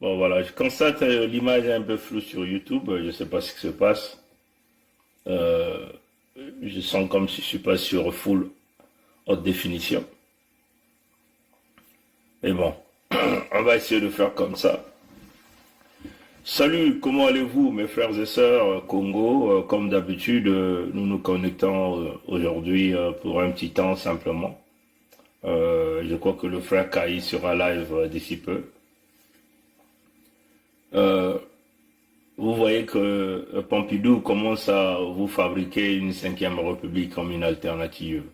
Bon, voilà, je constate l'image est un peu floue sur YouTube. Je ne sais pas ce qui se passe. Euh, je sens comme si je suis pas sur full haute définition. Mais bon, on va essayer de faire comme ça. Salut, comment allez-vous, mes frères et sœurs Congo? Comme d'habitude, nous nous connectons aujourd'hui pour un petit temps simplement. Je crois que le frère Kai sera live d'ici peu. Euh, Vous voyez que Pompidou commence à vous fabriquer une cinquième république comme une alternative.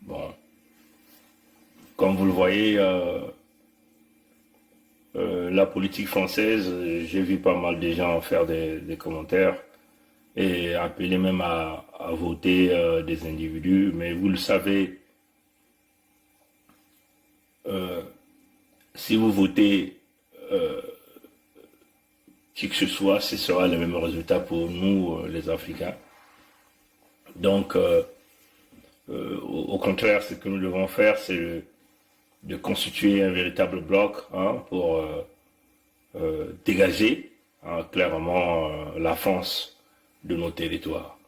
Bon, comme vous le voyez, la politique française, j'ai vu pas mal de gens faire des commentaires et appeler même à voter des individus. Mais vous le savez, euh, si vous votez qui que ce soit, ce sera le même résultat pour nous, les Africains. Donc, au contraire, ce que nous devons faire, c'est de constituer un véritable bloc pour dégager clairement la France de nos territoires.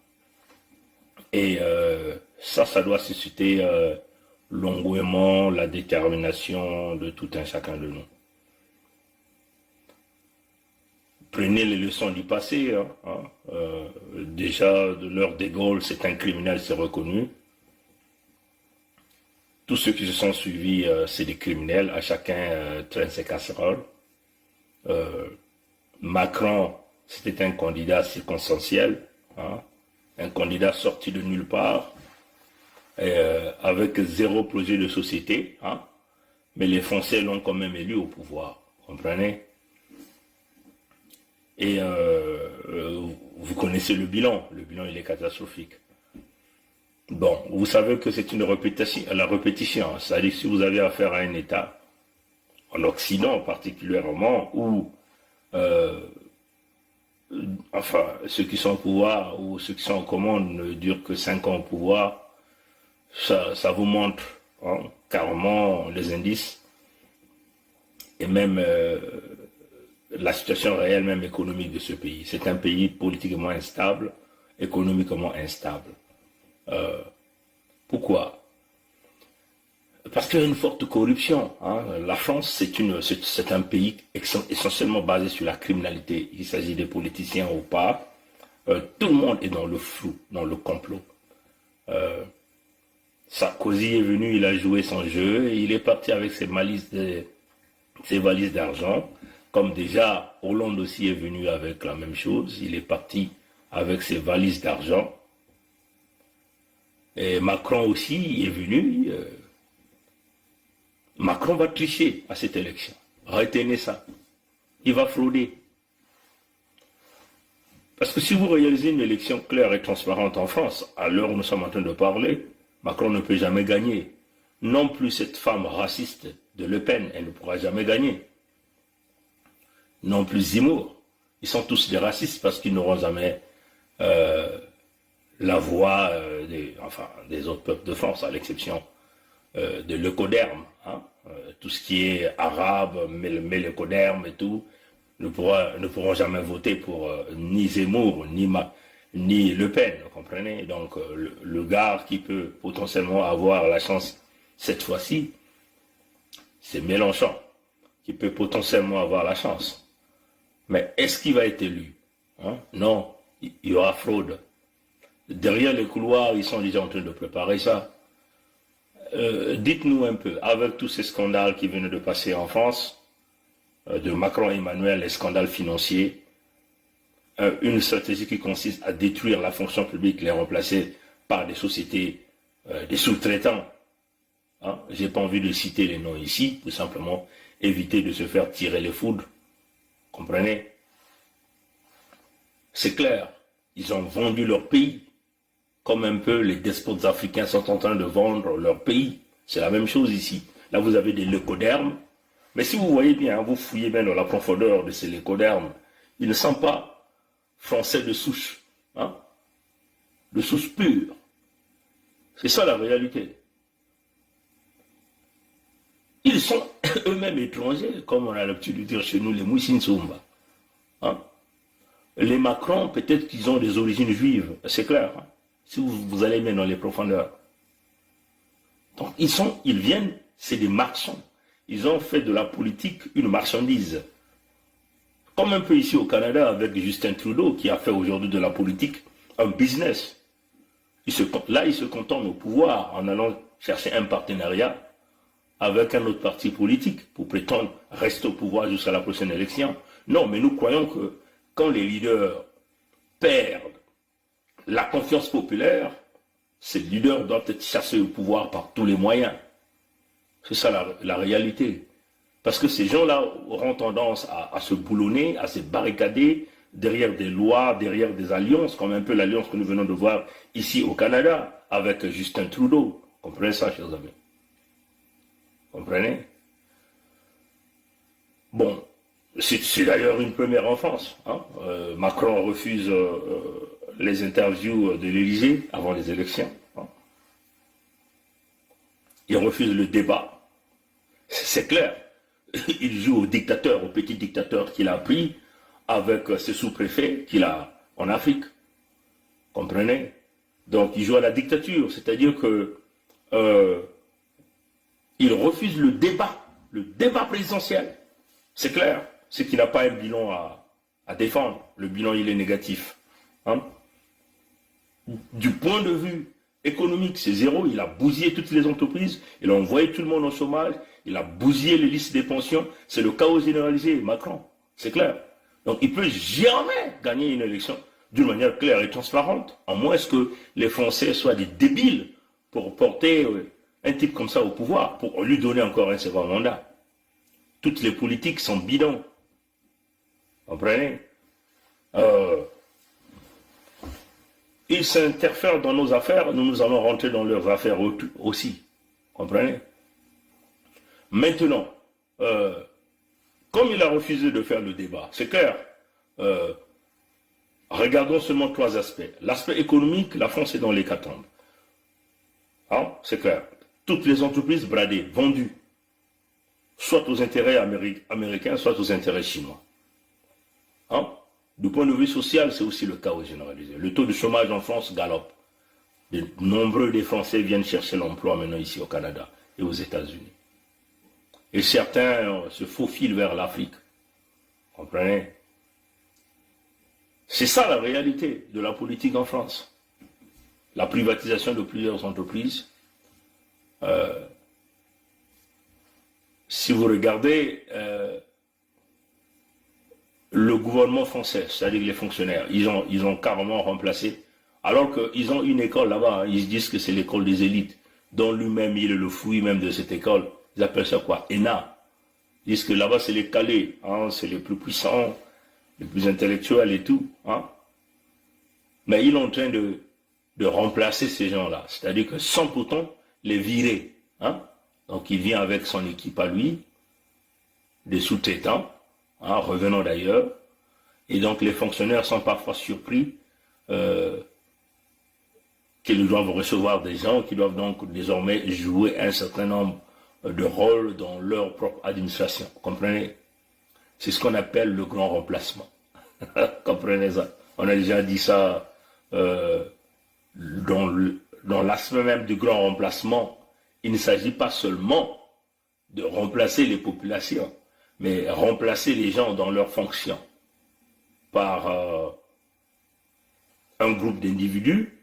Et ça doit susciter l'engouement, la détermination de tout un chacun de nous. Prenez les leçons du passé. Déjà, de l'heure de Gaulle, c'est un criminel, c'est reconnu. Tous ceux qui se sont suivis, c'est des criminels. À chacun traîne ses casseroles. Macron, c'était un candidat circonstanciel, un candidat sorti de nulle part, avec zéro projet de société. Mais les Français l'ont quand même élu au pouvoir. Vous comprenez? Et vous connaissez le bilan. Le bilan, il est catastrophique. Bon, vous savez que c'est une répétition, la répétition. C'est-à-dire que si vous avez affaire à un État, en Occident particulièrement, où, enfin, ceux qui sont au pouvoir ou ceux qui sont en commande ne durent que 5 ans au pouvoir, ça vous montre carrément les indices et même la situation réelle même économique de ce pays. C'est un pays politiquement instable, économiquement instable. Pourquoi? Parce qu'il y a une forte corruption. La France, c'est un pays essentiellement basé sur la criminalité. Il s'agit des politiciens ou pas. Tout le monde est dans le flou, dans le complot. Sarkozy est venu, il a joué son jeu, et il est parti avec ses valises d'argent. Comme déjà, Hollande aussi est venu avec la même chose. Il est parti avec ses valises d'argent. Et Macron aussi est venu. Macron va tricher à cette élection. Retenez ça. Il va frauder. Parce que si vous réalisez une élection claire et transparente en France, à l'heure où nous sommes en train de parler, Macron ne peut jamais gagner. Non plus cette femme raciste de Le Pen, elle ne pourra jamais gagner. Non plus Zemmour. Ils sont tous des racistes parce qu'ils n'auront jamais la voix des autres peuples de France, à l'exception de l'Ecoderme. Tout ce qui est arabe, l'écoderme et tout, ne pourront jamais voter pour ni Zemmour, ni Le Pen, vous comprenez? Donc le gars qui peut potentiellement avoir la chance cette fois-ci, c'est Mélenchon, qui peut potentiellement avoir la chance. Mais est-ce qu'il va être élu? Non, il y aura fraude. Derrière les couloirs, ils sont déjà en train de préparer ça. Dites-nous un peu, avec tous ces scandales qui viennent de passer en France, de Macron et Emmanuel, les scandales financiers, une stratégie qui consiste à détruire la fonction publique, les remplacer par des sociétés, des sous-traitants. J'ai pas envie de citer les noms ici, pour simplement éviter de se faire tirer les foudres. Comprenez? C'est clair, ils ont vendu leur pays, comme un peu les despotes africains sont en train de vendre leur pays. C'est la même chose ici. Là, vous avez des leucodermes, mais si vous voyez bien, vous fouillez bien dans la profondeur de ces leucodermes, ils ne sont pas français de souche, de souche pure. C'est ça la réalité. Ils sont eux-mêmes étrangers, comme on a l'habitude de dire chez nous, les Moussinsumba. Hein? Les Macron, peut-être qu'ils ont des origines juives, c'est clair. Hein? Si vous allez même dans les profondeurs. Donc ils viennent, c'est des marchands. Ils ont fait de la politique une marchandise. Comme un peu ici au Canada avec Justin Trudeau qui a fait aujourd'hui de la politique un business. Là, il se contente au pouvoir en allant chercher un partenariat avec un autre parti politique pour prétendre rester au pouvoir jusqu'à la prochaine élection. Non, mais nous croyons que quand les leaders perdent la confiance populaire, ces leaders doivent être chassés au pouvoir par tous les moyens. C'est ça la réalité. Parce que ces gens-là auront tendance à se boulonner, à se barricader derrière des lois, derrière des alliances, comme un peu l'alliance que nous venons de voir ici au Canada avec Justin Trudeau. Comprenez ça, chers amis? Comprenez? Bon, c'est d'ailleurs une première enfance. Hein? Macron refuse les interviews de l'Élysée avant les élections. Hein? Il refuse le débat. C'est clair. Il joue au dictateur, au petit dictateur qu'il a pris avec ses sous-préfets qu'il a en Afrique. Comprenez? Donc il joue à la dictature, c'est-à-dire que il refuse le débat présidentiel. C'est clair, c'est qu'il n'a pas un bilan à défendre. Le bilan, il est négatif. Hein? Du point de vue économique, c'est zéro. Il a bousillé toutes les entreprises, il a envoyé tout le monde au chômage, il a bousillé les listes des pensions. C'est le chaos généralisé, Macron. C'est clair. Donc il ne peut jamais gagner une élection d'une manière claire et transparente, à moins que les Français soient des débiles pour porter un type comme ça au pouvoir, pour lui donner encore un second mandat. Toutes les politiques sont bidons. Vous comprenez? Ils s'interfèrent dans nos affaires, nous allons rentrer dans leurs affaires aussi. Vous comprenez? Maintenant, comme il a refusé de faire le débat, c'est clair, regardons seulement trois aspects. L'aspect économique, la France est dans l'hécatombe. Hein? C'est clair. Toutes les entreprises bradées, vendues, soit aux intérêts américains, soit aux intérêts chinois. Hein? Du point de vue social, c'est aussi le chaos généralisé. Le taux de chômage en France galope. De nombreux des Français viennent chercher l'emploi maintenant ici au Canada et aux États-Unis. Et certains se faufilent vers l'Afrique. Comprenez? C'est ça la réalité de la politique en France. La privatisation de plusieurs entreprises. Si vous regardez le gouvernement français, c'est-à-dire les fonctionnaires, ils ont carrément remplacé, alors qu'ils ont une école là-bas, ils se disent que c'est l'école des élites, dont lui-même il est le fouillis même de cette école. Ils appellent ça quoi? ENA. Ils disent que là-bas c'est les calés, hein, c'est les plus puissants, les plus intellectuels et tout. Hein. Mais ils sont en train de remplacer ces gens-là, c'est-à-dire que sans pourtant les virer. Hein. Donc il vient avec son équipe à lui, des sous-traitants, hein, revenant d'ailleurs, et donc les fonctionnaires sont parfois surpris qu'ils doivent recevoir des gens qui doivent donc désormais jouer un certain nombre de rôles dans leur propre administration. Comprenez? C'est ce qu'on appelle le grand remplacement. Comprenez ça? On a déjà dit ça dans l'aspect même du grand remplacement. Il ne s'agit pas seulement de remplacer les populations, mais remplacer les gens dans leurs fonctions par un groupe d'individus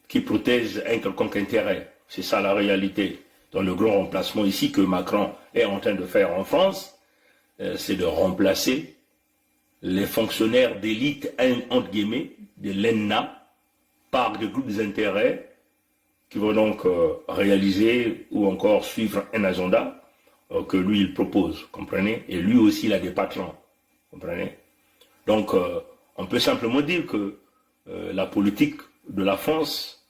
qui protègent un quelconque intérêt. C'est ça la réalité. Dans le grand remplacement ici que Macron est en train de faire en France, c'est de remplacer les fonctionnaires d'élite, entre guillemets, de l'ENA, par des groupes d'intérêts qui vont donc réaliser ou encore suivre un agenda que lui il propose, comprenez? Et lui aussi il a des patrons, comprenez? Donc on peut simplement dire que la politique de la France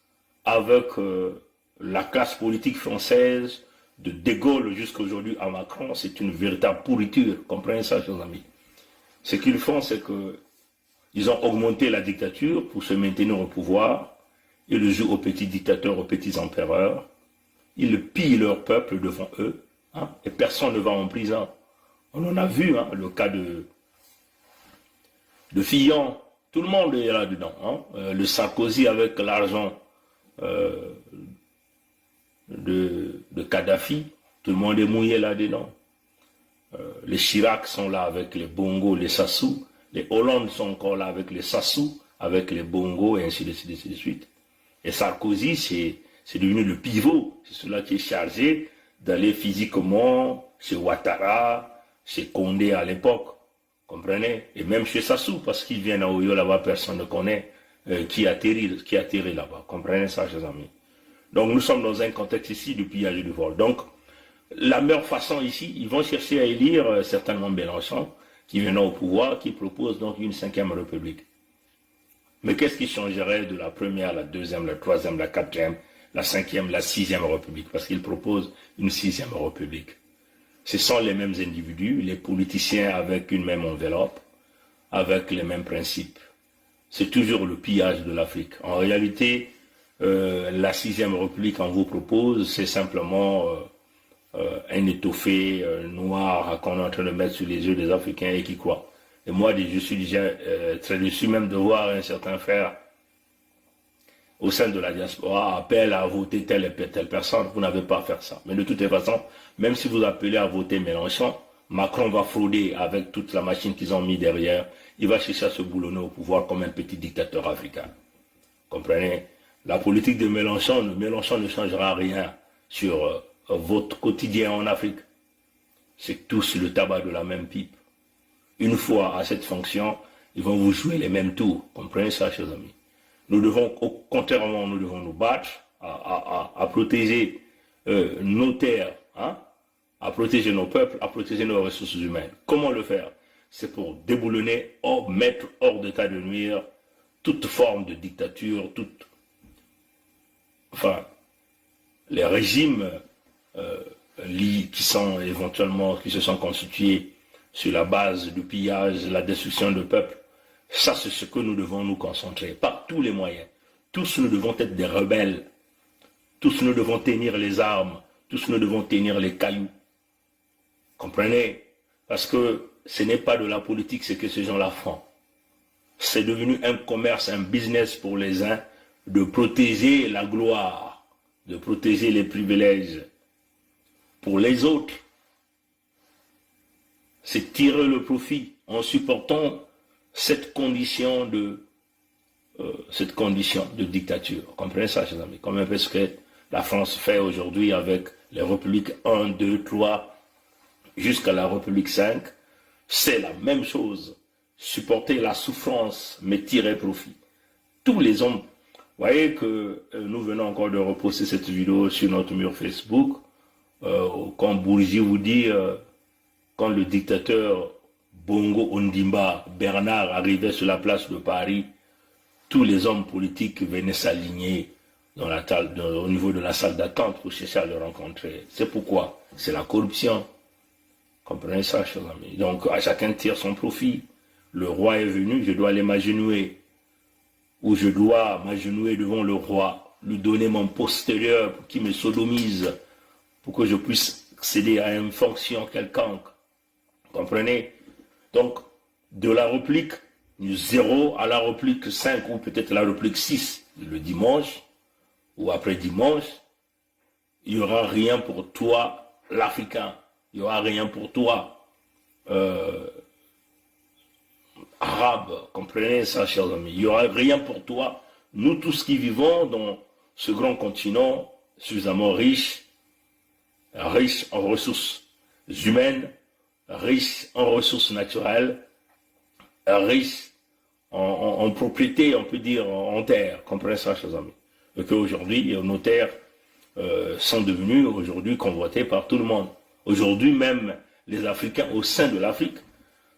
avec la classe politique française de Gaulle jusqu'à aujourd'hui à Macron, c'est une véritable pourriture, comprenez ça, chers amis? Ce qu'ils font, c'est qu'ils ont augmenté la dictature pour se maintenir au pouvoir. Ils jouent aux petits dictateurs, aux petits empereurs. Ils pillent leur peuple devant eux, hein, et personne ne va en prison. On en a vu, hein, le cas de Fillon, tout le monde est là-dedans. Hein. Le Sarkozy avec l'argent de Kadhafi, tout le monde est mouillé là-dedans. Les Chirac sont là avec les Bongo, les Sassou. Les Hollande sont encore là avec les Sassou, avec les Bongo, et ainsi de suite, ainsi de suite. Et Sarkozy, c'est devenu le pivot. C'est celui qui est chargé d'aller physiquement chez Ouattara, chez Condé à l'époque. Comprenez? Et même chez Sassou, parce qu'ils viennent à Oyo, là-bas, personne ne connaît qui atterrit là-bas. Comprenez ça, chers amis? Donc nous sommes dans un contexte ici du pillage et du vol. Donc, la meilleure façon ici, ils vont chercher à élire certainement Mélenchon, qui viendra au pouvoir, qui propose donc une 5e république. Mais qu'est-ce qui changerait de la première, la deuxième, la troisième, la quatrième, la 5e, la 6e république? Parce qu'il propose une 6e république. Ce sont les mêmes individus, les politiciens avec une même enveloppe, avec les mêmes principes. C'est toujours le pillage de l'Afrique. En réalité, la 6e république qu'on vous propose, c'est simplement un étoffé noir qu'on est en train de mettre sur les yeux des Africains et qui croient. Et moi, je suis déjà très déçu même de voir un certain frère au sein de la diaspora appelle à voter telle et telle personne. Vous n'avez pas à faire ça. Mais de toute façon, même si vous appelez à voter Mélenchon, Macron va frauder avec toute la machine qu'ils ont mis derrière. Il va chercher à se boulonner au pouvoir comme un petit dictateur africain. Comprenez? La politique de Mélenchon ne changera rien sur votre quotidien en Afrique. C'est tous le tabac de la même pipe. Une fois à cette fonction, ils vont vous jouer les mêmes tours. Comprenez ça, chers amis? Nous devons, contrairement, nous devons nous battre à protéger nos terres, hein, à protéger nos peuples, à protéger nos ressources humaines. Comment le faire? C'est pour déboulonner, mettre hors d'état de nuire toute forme de dictature, les régimes qui sont éventuellement, qui se sont constitués sur la base du pillage, la destruction de peuples. Ça, c'est ce que nous devons nous concentrer, par tous les moyens. Tous nous devons être des rebelles. Tous nous devons tenir les armes. Tous nous devons tenir les cailloux. Comprenez? Parce que ce n'est pas de la politique ce que ces gens-là font. C'est devenu un commerce, un business pour les uns de protéger la gloire, de protéger les privilèges. Pour les autres, c'est tirer le profit en supportant cette condition de dictature. Comprenez ça, chers amis? Comme un peu ce que la France fait aujourd'hui avec les républiques 1, 2, 3, jusqu'à la république 5, c'est la même chose. Supporter la souffrance, mais tirer profit. Tous les hommes, vous voyez que nous venons encore de reposter cette vidéo sur notre mur Facebook, quand Bourgi vous dit, quand le dictateur Bongo Ondimba Bernard arrivait sur la place de Paris, tous les hommes politiques venaient s'aligner au niveau de la salle d'attente pour chercher à le rencontrer. C'est pourquoi? C'est la corruption. Comprenez ça, chers amis? Donc, à chacun tire son profit. Le roi est venu, je dois aller m'agenouiller. Ou je dois m'agenouiller devant le roi, lui donner mon postérieur pour qu'il me sodomise, pour que je puisse accéder à une fonction quelconque. Comprenez? Donc, de la réplique 0 à la réplique 5, ou peut-être la réplique 6, le dimanche, ou après dimanche, il n'y aura rien pour toi, l'Africain. Il n'y aura rien pour toi, Arabe. Comprenez ça, chers amis? Il n'y aura rien pour toi. Nous tous qui vivons dans ce grand continent suffisamment riche en ressources humaines, riche en ressources naturelles, riche en propriété, on peut dire, en terre. Comprenez ça, chers amis? Et qu'aujourd'hui, nos terres sont devenues aujourd'hui convoitées par tout le monde. Aujourd'hui, même les Africains au sein de l'Afrique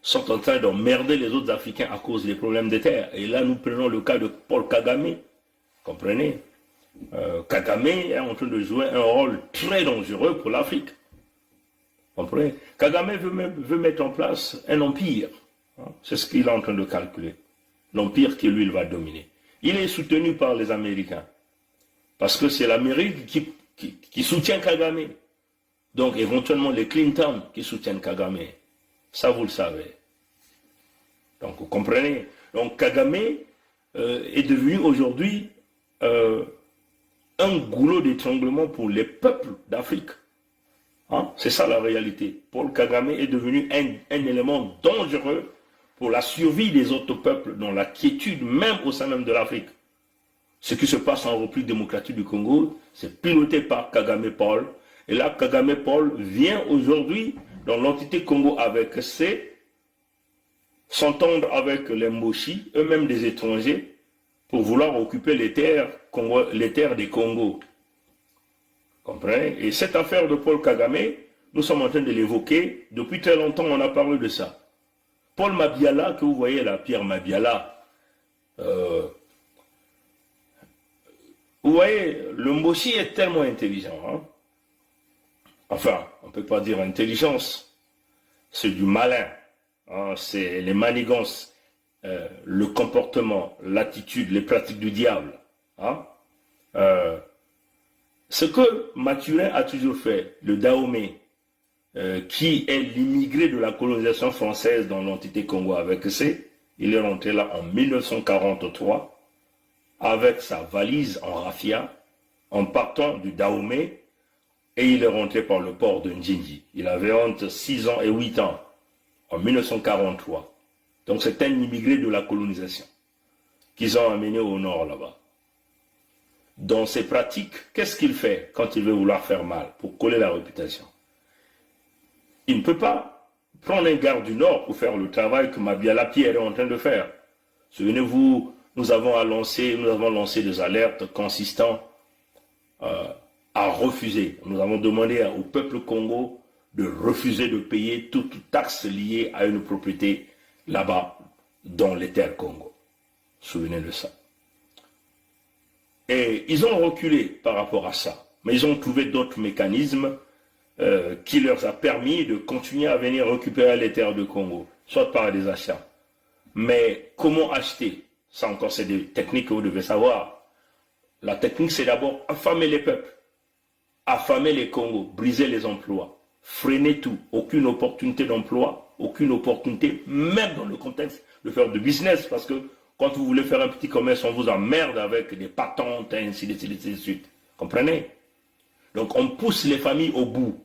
sont en train d'emmerder les autres Africains à cause des problèmes de terre. Et là, nous prenons le cas de Paul Kagame. Comprenez? Kagame est en train de jouer un rôle très dangereux pour l'Afrique. Comprenez? Kagame veut mettre en place un empire. C'est ce qu'il est en train de calculer. L'empire que lui, il va dominer. Il est soutenu par les Américains. Parce que c'est l'Amérique qui qui soutient Kagame. Donc éventuellement les Clinton qui soutiennent Kagame. Ça, vous le savez. Donc vous comprenez. Donc Kagame est devenu aujourd'hui un goulot d'étranglement pour les peuples d'Afrique. Hein? C'est ça la réalité. Paul Kagame est devenu un élément dangereux pour la survie des autres peuples, dans la quiétude même au sein même de l'Afrique. Ce qui se passe en République démocratique du Congo, c'est piloté par Kagame Paul. Et là, Kagame Paul vient aujourd'hui dans l'entité Congo avec s'entendre avec les Mboshi, eux-mêmes des étrangers, pour vouloir occuper les terres des Congos. Comprenez? Et cette affaire de Paul Kagame, nous sommes en train de l'évoquer. Depuis très longtemps, on a parlé de ça. Paul Mabiala, que vous voyez là, Pierre Mabiala, vous voyez, le Mboshi est tellement intelligent. Hein? Enfin, on ne peut pas dire intelligence. C'est du malin. Hein? C'est les manigances, le comportement, l'attitude, les pratiques du diable. Hein? Ce que Mathurin a toujours fait, le Dahomey, qui est l'immigré de la colonisation française dans l'entité Congo avec C, il est rentré là en 1943 avec sa valise en raffia, en partant du Dahomey, et il est rentré par le port de Njinji. Il avait entre 6 ans et 8 ans, en 1943. Donc c'est un immigré de la colonisation, qu'ils ont amené au nord là-bas. Dans ses pratiques, qu'est-ce qu'il fait quand il veut vouloir faire mal, pour coller la réputation? Il ne peut pas prendre un garde du Nord pour faire le travail que Mabiala Pierre est en train de faire. Souvenez-vous, nous avons lancé des alertes consistant à refuser. Nous avons demandé au peuple Congo de refuser de payer toute taxe liée à une propriété là-bas, dans les terres Congo. Souvenez de ça. Et ils ont reculé par rapport à ça. Mais ils ont trouvé d'autres mécanismes qui leur a permis de continuer à venir récupérer les terres de Congo, soit par des achats. Mais comment acheter? Ça encore, c'est des techniques que vous devez savoir. La technique, c'est d'abord affamer les peuples, affamer les Congos, briser les emplois, freiner tout, aucune opportunité d'emploi, aucune opportunité, même dans le contexte de faire du business, parce que quand vous voulez faire un petit commerce, on vous emmerde avec des patentes, ainsi de suite. Comprenez? Donc on pousse les familles au bout.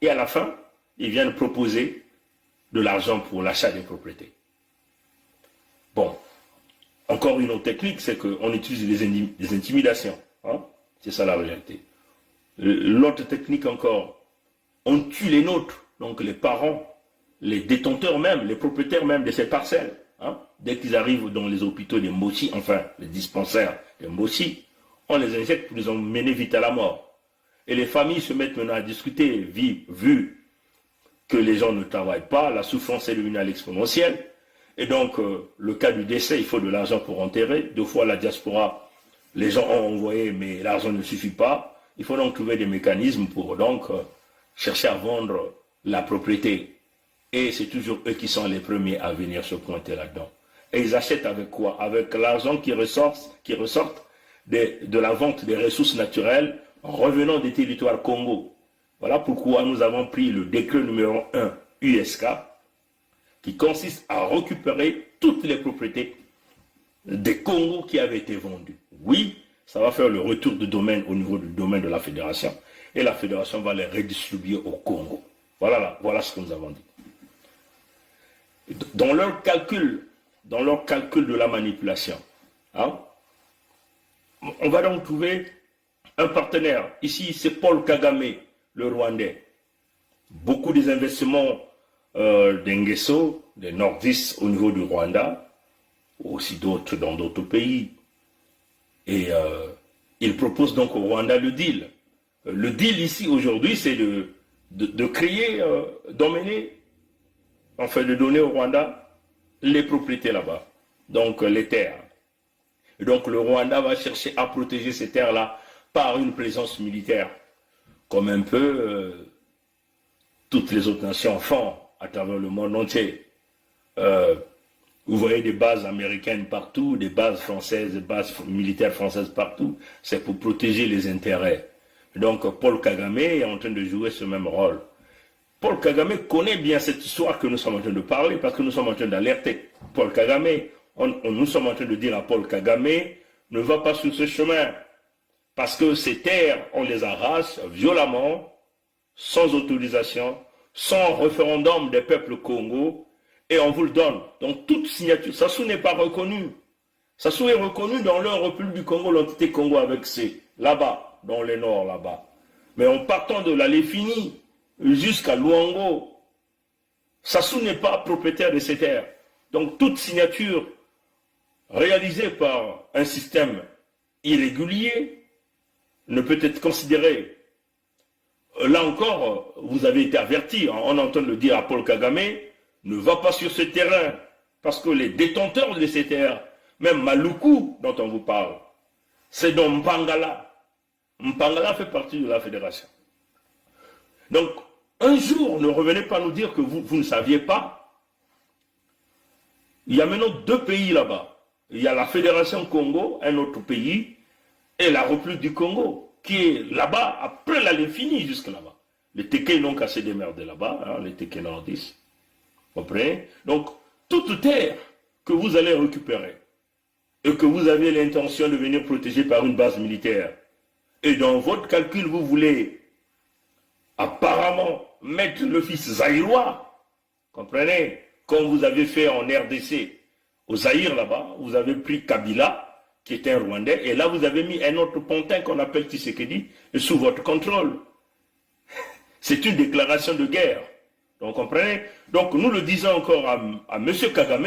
Et à la fin, ils viennent proposer de l'argent pour l'achat des propriétés. Bon, encore une autre technique, c'est qu'on utilise des intimidations. Hein? C'est ça la réalité. L'autre technique encore, on tue les nôtres, donc les parents, les détenteurs même, les propriétaires même de ces parcelles. Hein? Dès qu'ils arrivent dans les hôpitaux des Mboshi, enfin les dispensaires des Mboshi, on les injecte pour les emmener vite à la mort. Et les familles se mettent maintenant à discuter, vu que les gens ne travaillent pas, la souffrance est devenue à l'exponentielle. Et donc, le cas du décès, il faut de l'argent pour enterrer. 2 fois la diaspora, les gens ont envoyé, mais l'argent ne suffit pas. Il faut donc trouver des mécanismes pour donc chercher à vendre la propriété. Et c'est toujours eux qui sont les premiers à venir se pointer là-dedans. Et ils achètent avec quoi? Avec l'argent qui ressortent de la vente des ressources naturelles revenant des territoires Congo. Voilà pourquoi nous avons pris le décret numéro 1 USK qui consiste à récupérer toutes les propriétés des Congos qui avaient été vendues. Oui, ça va faire le retour de domaine au niveau du domaine de la fédération et la fédération va les redistribuer au Congo. Voilà ce que nous avons dit. Dans leur calcul de la manipulation, hein, on va donc trouver un partenaire. Ici, c'est Paul Kagame, le Rwandais. Beaucoup des investissements d'Engeso, des nordistes au niveau du Rwanda, aussi d'autres dans d'autres pays. Et il propose donc au Rwanda le deal. Le deal ici aujourd'hui, c'est de créer, d'emmener, enfin de donner au Rwanda les propriétés là-bas, donc les terres. Et donc le Rwanda va chercher à protéger ces terres-là par une présence militaire, comme un peu toutes les autres nations font à travers le monde entier. Vous voyez des bases américaines partout, des bases françaises, des bases militaires françaises partout, c'est pour protéger les intérêts. Donc Paul Kagame est en train de jouer ce même rôle. Paul Kagame connaît bien cette histoire que nous sommes en train de parler parce que nous sommes en train d'alerter Paul Kagame. Nous sommes en train de dire à Paul Kagame, ne va pas sur ce chemin parce que ces terres, on les arrache violemment, sans autorisation, sans référendum des peuples Congo, et on vous le donne. Donc toute signature, Sassou n'est pas reconnu. Sassou est reconnu dans leur République du Congo, l'entité Congo avec C, là-bas, dans le nord, là-bas. Mais en partant de la Léfini jusqu'à Luango, Sassou n'est pas propriétaire de ces terres. Donc toute signature réalisée par un système irrégulier ne peut être considérée. Là encore, vous avez été averti, on entend le dire à Paul Kagame, ne va pas sur ce terrain, parce que les détenteurs de ces terres, même Maluku dont on vous parle, c'est dans Mpangala. Mpangala fait partie de la fédération. Donc, un jour, ne revenez pas nous dire que vous ne saviez pas. Il y a maintenant 2 pays là-bas. Il y a la Fédération Congo, un autre pays, et la République du Congo, qui est là-bas, après la Léfini jusque là-bas. Les Téké n'ont qu'à se démerder là-bas, hein, les Téké nordistes. Vous comprenez? Donc, toute terre que vous allez récupérer, et que vous avez l'intention de venir protéger par une base militaire, et dans votre calcul, vous voulez apparemment mettre le fils zaïrois, comprenez, comme vous avez fait en RDC, au Zaïre là-bas, vous avez pris Kabila, qui est un Rwandais, et là vous avez mis un autre pontin qu'on appelle Tshisekedi, sous votre contrôle. C'est une déclaration de guerre. Donc, comprenez? Donc, nous le disons encore à M. Kagame,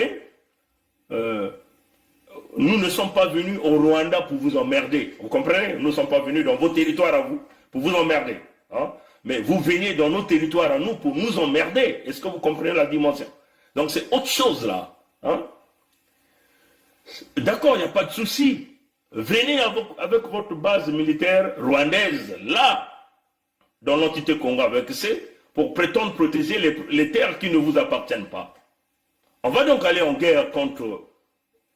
nous ne sommes pas venus au Rwanda pour vous emmerder. Vous comprenez? Nous ne sommes pas venus dans vos territoires à vous pour vous emmerder. Hein? Mais vous venez dans nos territoires à nous pour nous emmerder. Est-ce que vous comprenez la dimension? Donc, c'est autre chose là. Hein? D'accord, il n'y a pas de souci. Venez avec votre base militaire rwandaise, là, dans l'entité Congo avec C, pour prétendre protéger les terres qui ne vous appartiennent pas. On va donc aller en guerre contre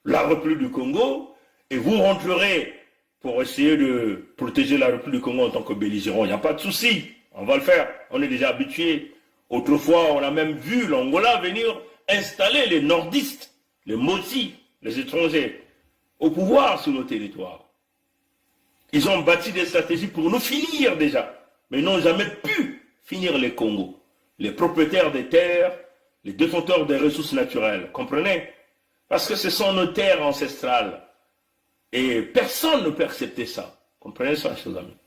la République du Congo, et vous rentrerez pour essayer de protéger la République du Congo en tant que belligérant. Il n'y a pas de souci, on va le faire, on est déjà habitué. Autrefois, on a même vu l'Angola venir installer les nordistes, les Motsi, les étrangers, au pouvoir sur nos territoires. Ils ont bâti des stratégies pour nous finir déjà, mais ils n'ont jamais pu finir les Congos. Les propriétaires des terres, les détenteurs des ressources naturelles, comprenez? Parce que ce sont nos terres ancestrales. Et personne ne peut accepter ça. Comprenez ça, chers amis?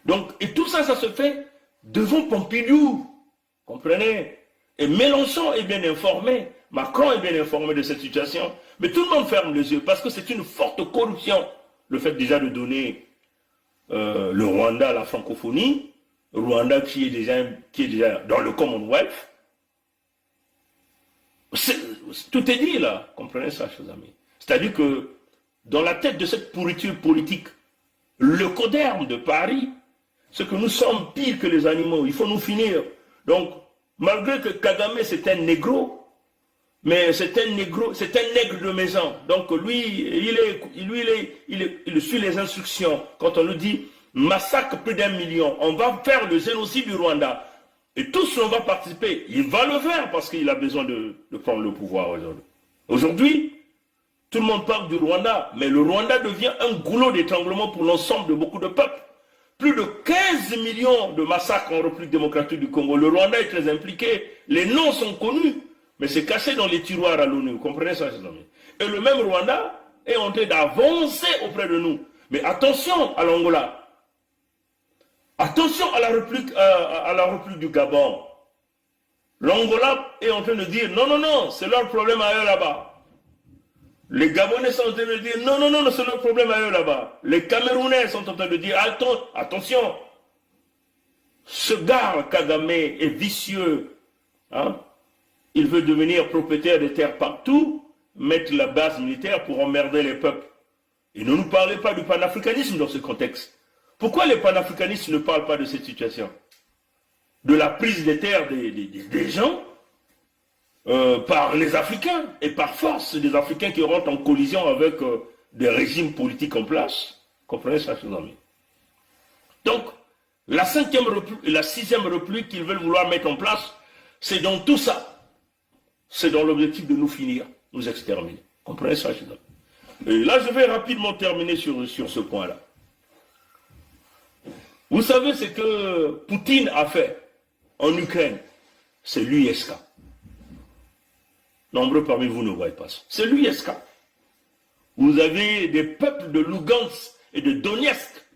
Donc, et tout ça, ça se fait devant Pompidou. Comprenez? Et Mélenchon est bien informé. Macron est bien informé de cette situation. Mais tout le monde ferme les yeux parce que c'est une forte corruption. Le fait déjà de donner le Rwanda à la francophonie, Rwanda qui est déjà dans le Commonwealth. Tout est dit là, comprenez ça, chers amis. C'est-à-dire que dans la tête de cette pourriture politique, le coderme de Paris, c'est que nous sommes pires que les animaux, il faut nous finir. Donc, malgré que Kagame c'est un négro, mais c'est un nègre de maison. Donc lui, il suit les instructions. Quand on nous dit massacre plus d'1 million, on va faire le génocide du Rwanda. Et tous on va participer. Il va le faire parce qu'il a besoin de prendre le pouvoir aujourd'hui. Aujourd'hui, tout le monde parle du Rwanda, mais le Rwanda devient un goulot d'étranglement pour l'ensemble de beaucoup de peuples. Plus de 15 millions de massacres en République démocratique du Congo. Le Rwanda est très impliqué. Les noms sont connus, mais c'est caché dans les tiroirs à l'ONU. Vous comprenez ça, chers amis? Et le même Rwanda est en train d'avancer auprès de nous. Mais attention à l'Angola. Attention à la République du Gabon. L'Angola est en train de dire non, non, non, c'est leur problème à eux là-bas. Les Gabonais sont en train de dire non, non, non, c'est leur problème à eux là-bas. Les Camerounais sont en train de dire attention. Ce gars, Kagame, est vicieux. Hein? Il veut devenir propriétaire des terres partout, mettre la base militaire pour emmerder les peuples. Et ne nous parlez pas du panafricanisme dans ce contexte. Pourquoi les panafricanistes ne parlent pas de cette situation? De la prise des terres des gens par les Africains et par force des Africains qui rentrent en collision avec des régimes politiques en place. Comprenez ça, chers amis? Donc, La 5e République et la 6e République qu'ils veulent vouloir mettre en place, c'est dans tout ça. C'est dans l'objectif de nous finir, nous exterminer. Comprenez ça, je dis. Et là, je vais rapidement terminer sur ce point-là. Vous savez ce que Poutine a fait en Ukraine? C'est l'USK. Nombreux parmi vous ne voient pas ça. C'est l'USK. Vous avez des peuples de Lugansk et de Donetsk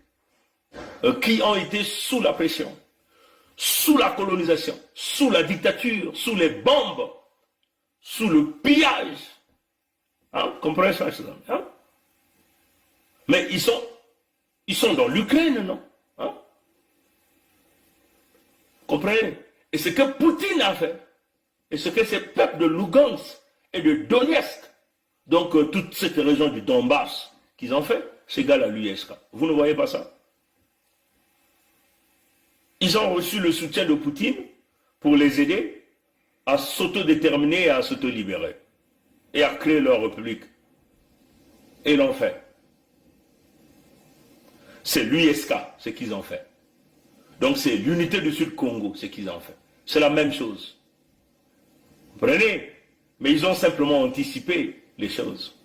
qui ont été sous la pression, sous la colonisation, sous la dictature, sous les bombes, sous le pillage. Hein? Comprenez ça, hein? Mais ils sont dans l'Ukraine, non? Hein? Comprenez? Et ce que Poutine a fait, et ce que ces peuples de Lugansk et de Donetsk, donc toute cette région du Donbass qu'ils ont fait, c'est égal à l'USK. Vous ne voyez pas ça? Ils ont reçu le soutien de Poutine pour les aider à s'autodéterminer et à s'autolibérer et à créer leur république. Et ils l'ont fait. C'est l'USK, ce qu'ils ont fait. Donc c'est l'unité du Sud-Congo, ce qu'ils ont fait. C'est la même chose. Vous comprenez? Mais ils ont simplement anticipé les choses.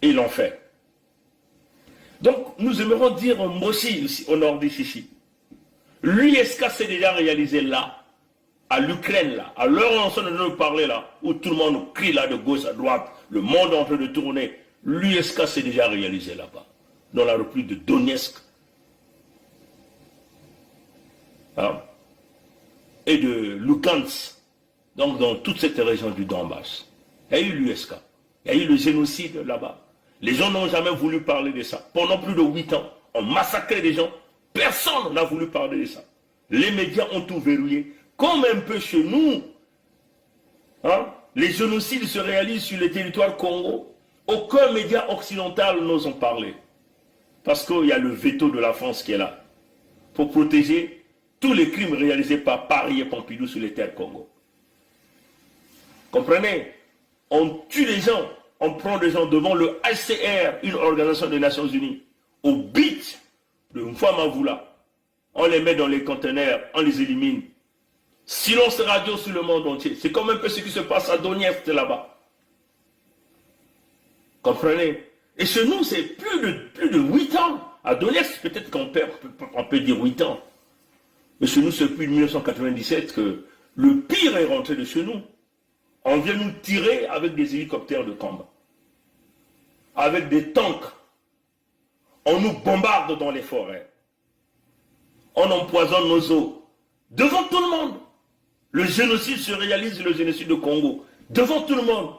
Et ils l'ont fait. Donc nous aimerons dire en Mossi, ici, au nord d'ici. L'USK s'est déjà réalisé là, à l'Ukraine là, à l'heure où on est en train de nous parler là, où tout le monde crie là de gauche à droite, le monde est en train de tourner. L'USK s'est déjà réalisé là-bas, dans la République de Donetsk. Hein? Et de Lugansk, donc dans toute cette région du Donbass. Il y a eu l'USK, il y a eu le génocide là-bas. Les gens n'ont jamais voulu parler de ça. Pendant plus de 8 ans, on massacrait des gens. Personne n'a voulu parler de ça. Les médias ont tout verrouillé. Comme un peu chez nous, hein, les génocides se réalisent sur le territoire Congo. Aucun média occidental n'ose en parler. Parce qu'il y a le veto de la France qui est là. Pour protéger tous les crimes réalisés par Paris et Pompidou sur les terres Congo. Comprenez? On tue les gens, on prend des gens devant le HCR, une organisation des Nations Unies, au beach de Mfamavoula. On les met dans les conteneurs, on les élimine. Silence radio sur le monde entier. C'est comme un peu ce qui se passe à Donetsk là-bas. Comprenez? Et chez nous, c'est plus de 8 ans. À Donetsk, peut-être qu'on peut dire 8 ans. Mais chez nous, c'est depuis 1997 que le pire est rentré de chez nous. On vient nous tirer avec des hélicoptères de combat. Avec des tanks. On nous bombarde dans les forêts. On empoisonne nos eaux. Devant tout le monde. Le génocide se réalise, le génocide de Congo. Devant tout le monde.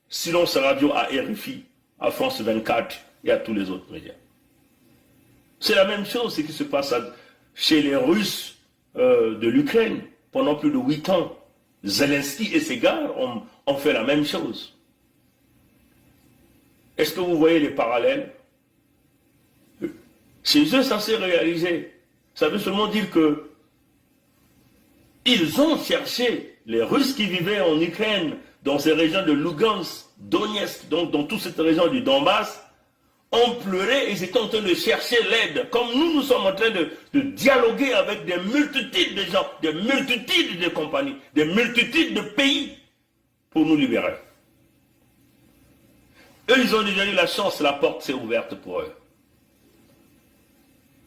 Silence radio à RFI, à France 24 et à tous les autres médias. C'est la même chose, ce qui se passe chez les Russes de l'Ukraine. Pendant plus de 8 ans, Zelensky et ses gars ont fait la même chose. Est-ce que vous voyez les parallèles? Chez eux, ça s'est réalisé. Ça veut seulement dire que ils ont cherché, les Russes qui vivaient en Ukraine, dans ces régions de Lugansk, Donetsk, donc dans toute cette région du Donbass, ont pleuré et ils étaient en train de chercher l'aide. Comme nous sommes en train de dialoguer avec des multitudes de gens, des multitudes de compagnies, des multitudes de pays pour nous libérer. Eux, ils ont déjà eu la chance, la porte s'est ouverte pour eux.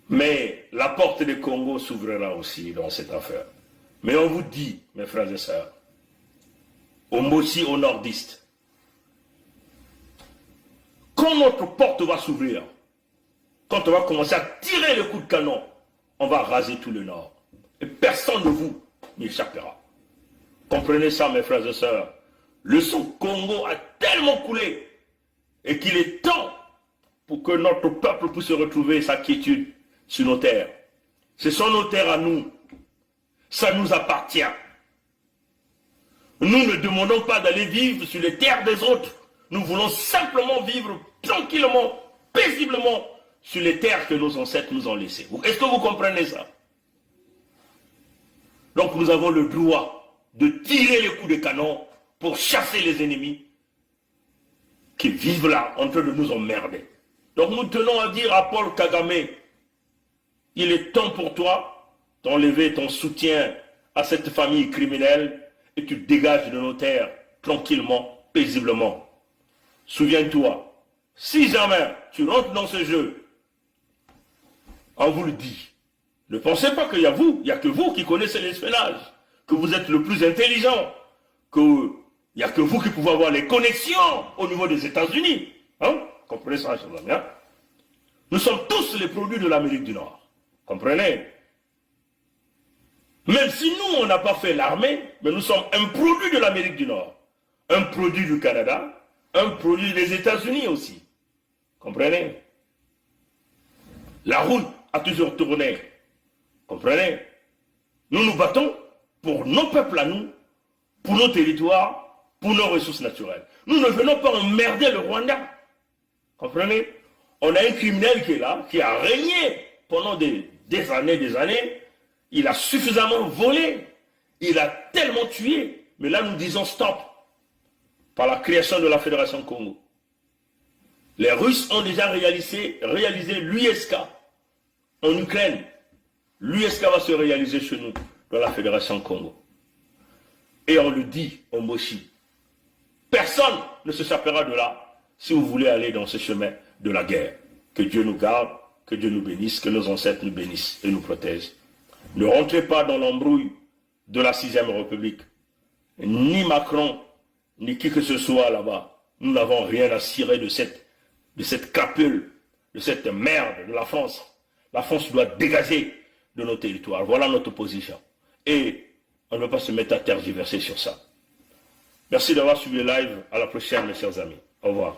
Mais la porte du Congo s'ouvrira aussi dans cette affaire. Mais on vous dit, mes frères et sœurs, au Mossi, au nordiste, quand notre porte va s'ouvrir, quand on va commencer à tirer le coup de canon, on va raser tout le nord. Et personne de vous n'y échappera. Comprenez ça, mes frères et sœurs. Le sang Congo a tellement coulé et qu'il est temps pour que notre peuple puisse retrouver sa quiétude sur nos terres. Ce sont nos terres à nous. Ça nous appartient. Nous ne demandons pas d'aller vivre sur les terres des autres. Nous voulons simplement vivre tranquillement, paisiblement sur les terres que nos ancêtres nous ont laissées. Est-ce que vous comprenez ça? Donc nous avons le droit de tirer les coups de canon pour chasser les ennemis qui vivent là en train de nous emmerder. Donc nous tenons à dire à Paul Kagame, Il est temps pour toi d'enlever ton soutien à cette famille criminelle et tu dégages de nos terres tranquillement, paisiblement. Souviens-toi, si jamais tu rentres dans ce jeu, on vous le dit, ne pensez pas qu'il y a vous, il n'y a que vous qui connaissez l'espionnage, que vous êtes le plus intelligent, qu'il n'y a que vous qui pouvez avoir les connexions au niveau des États-Unis. Hein? Comprenez ça, chers amis, hein? Nous sommes tous les produits de l'Amérique du Nord. Comprenez? Même si nous, on n'a pas fait l'armée, mais nous sommes un produit de l'Amérique du Nord. Un produit du Canada, un produit des États-Unis aussi. Comprenez? La route a toujours tourné. Comprenez? Nous nous battons pour nos peuples à nous, pour nos territoires, pour nos ressources naturelles. Nous ne venons pas emmerder le Rwanda. Comprenez? On a un criminel qui est là, qui a régné pendant des années. Il a suffisamment volé. Il a tellement tué. Mais là, nous disons stop. Par la création de la Fédération Congo. Les Russes ont déjà réalisé l'USK en Ukraine. L'USK va se réaliser chez nous, dans la Fédération Congo. Et on le dit au Moshi. Personne ne se s'appellera de là si vous voulez aller dans ce chemin de la guerre. Que Dieu nous garde, que Dieu nous bénisse, que nos ancêtres nous bénissent et nous protègent. Ne rentrez pas dans l'embrouille de la 6e République. Ni Macron, ni qui que ce soit là-bas. Nous n'avons rien à cirer de cette crapule, de cette merde de la France. La France doit dégager de nos territoires. Voilà notre position. Et on ne peut pas se mettre à tergiverser sur ça. Merci d'avoir suivi le live. À la prochaine, mes chers amis. Au revoir.